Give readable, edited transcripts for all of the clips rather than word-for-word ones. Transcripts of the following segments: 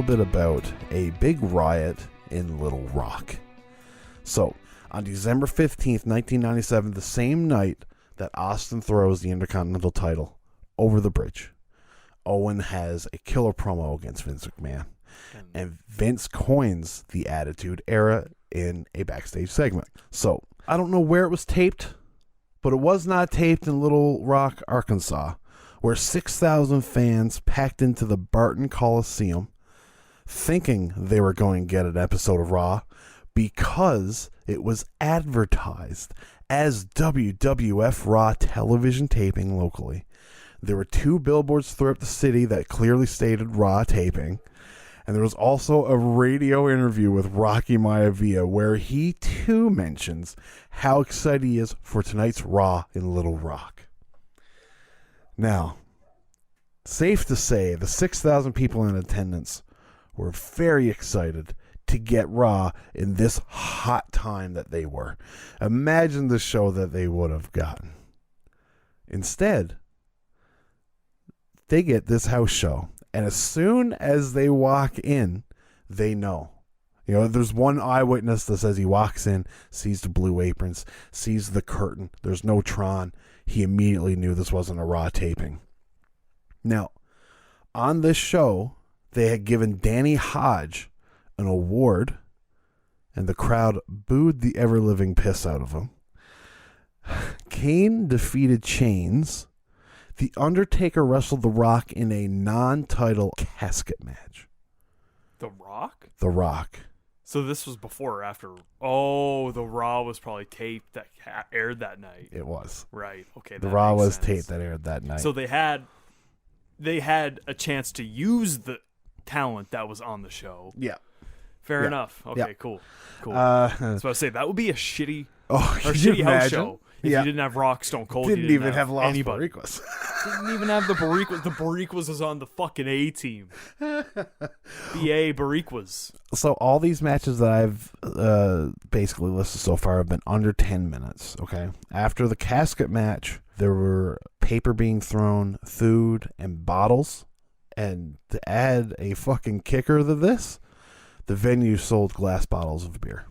bit about a big riot in Little Rock. So, on December 15th, 1997, the same night that Austin throws the Intercontinental title over the bridge, Owen has a killer promo against Vince McMahon. And Vince coins the Attitude Era in a backstage segment. So, I don't know where it was taped, but it was not taped in Little Rock, Arkansas, where 6,000 fans packed into the Barton Coliseum thinking they were going to get an episode of Raw because it was advertised as WWF Raw television taping locally. There were 2 billboards throughout the city that clearly stated Raw taping. And there was also a radio interview with Rocky Maivia where he too mentions how excited he is for tonight's Raw in Little Rock. Now, safe to say the 6,000 people in attendance were very excited to get Raw in this hot time that they were. Imagine the show that they would have gotten. Instead, they get this house show. And as soon as they walk in, they know. You know, there's one eyewitness that says he walks in, sees the blue aprons, sees the curtain. There's no Tron. He immediately knew this wasn't a Raw taping. Now, on this show, they had given Danny Hodge an award, and the crowd booed the ever-living piss out of him. Kane defeated Chains. The Undertaker wrestled The Rock in a non-title casket match. The Rock? The Rock. So this was before or after? Oh, the Raw was probably taped that aired that night. It was. Right. Okay. The Raw was taped that aired that night. So they had a chance to use the talent that was on the show. Yeah. Fair enough. Okay, yeah. Cool. So I was saying that would be a shitty house show. If you didn't have Rock, Stone Cold, didn't even have Los Barriquas. Didn't even have the Barriquas. The Barriquas was on the fucking A team. B.A. Barriquas. So all these matches that I've basically listed so far have been under 10 minutes, okay? After the casket match, there were paper being thrown, food, and bottles. And to add a fucking kicker to this, the venue sold glass bottles of beer.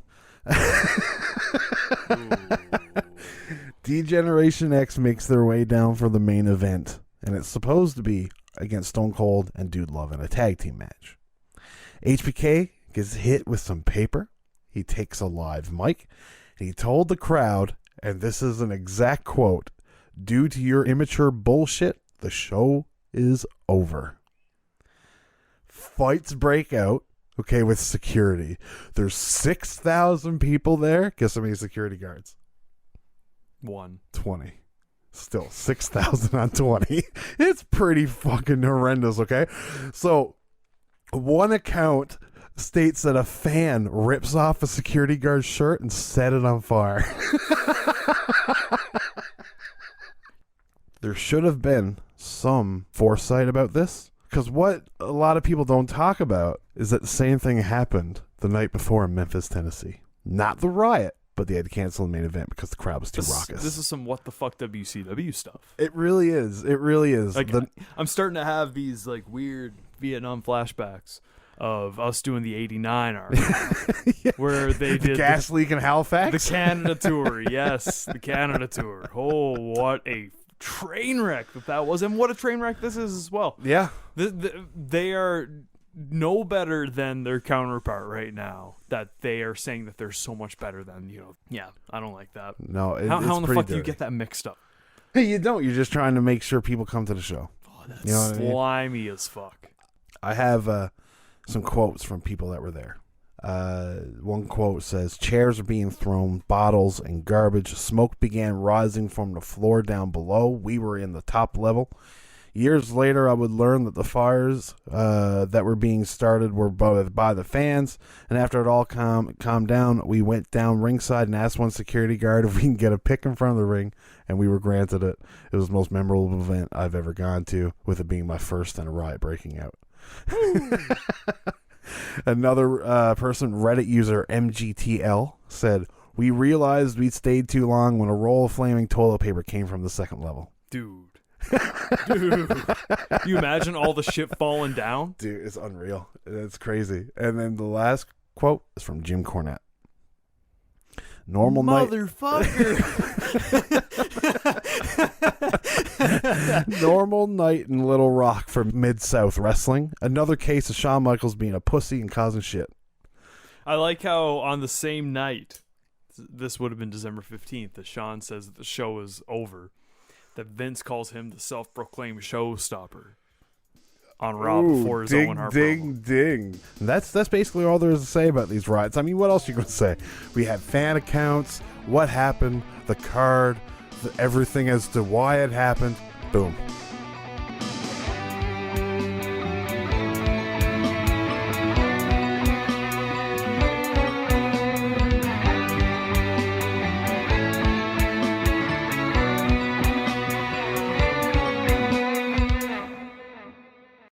D-Generation X makes their way down for the main event, and it's supposed to be against Stone Cold and Dude Love in a tag team match. HBK gets hit with some paper. He takes a live mic, and he told the crowd, and this is an exact quote, "Due to your immature bullshit, the show is over." Fights break out, okay, with security. There's 6,000 people there. Guess how many security guards? 20. Still 6,000 on 20. It's pretty fucking horrendous, okay? So one account states that a fan rips off a security guard's shirt and set it on fire. There should have been some foresight about this, because what a lot of people don't talk about is that the same thing happened the night before in Memphis, Tennessee. Not the Riot, but they had to cancel the main event because the crowd was too raucous. This is some what the fuck WCW stuff. It really is. It really is. Like, I'm starting to have these like weird Vietnam flashbacks of us doing the '89 arc, yeah. Where they did the gas leak in Halifax, the Canada tour. Yes, the Canada tour. Oh, what a train wreck that was, and what a train wreck this is as well. Yeah, they are no better than their counterpart right now. That they are saying that they're so much better than, you know. Yeah, I don't like that. No, how in the fuck dirty. do you get that mixed up? Hey, you don't. You're just trying to make sure people come to the show. Oh, that's you know slimy as fuck. I have some quotes from people that were there. One quote says, "Chairs are being thrown, bottles and garbage. Smoke began rising from the floor down below. We were in the top level. Years later, I would learn that the fires that were being started were by the fans. And after it all calmed down, we went down ringside and asked one security guard if we can get a pick in front of the ring, and we were granted it. It was the most memorable event I've ever gone to, with it being my first and a riot breaking out." Another person, Reddit user MGTL, said, "We realized we'd stayed too long when a roll of flaming toilet paper came from the second level." Dude. Dude, you imagine all the shit falling down? Dude, it's unreal. It's crazy. And then the last quote is from Jim Cornette. Normal night. Motherfucker. Normal night in Little Rock for Mid-South Wrestling. Another case of Shawn Michaels being a pussy and causing shit. I like how on the same night, this would have been December 15th, that Shawn says that the show is over, that Vince calls him the self-proclaimed showstopper on Raw before his Owen Hart promo. Ding. That's basically all there is to say about these riots. I mean, what else are you going to say? We had fan accounts, what happened, the card, everything as to why it happened. Boom.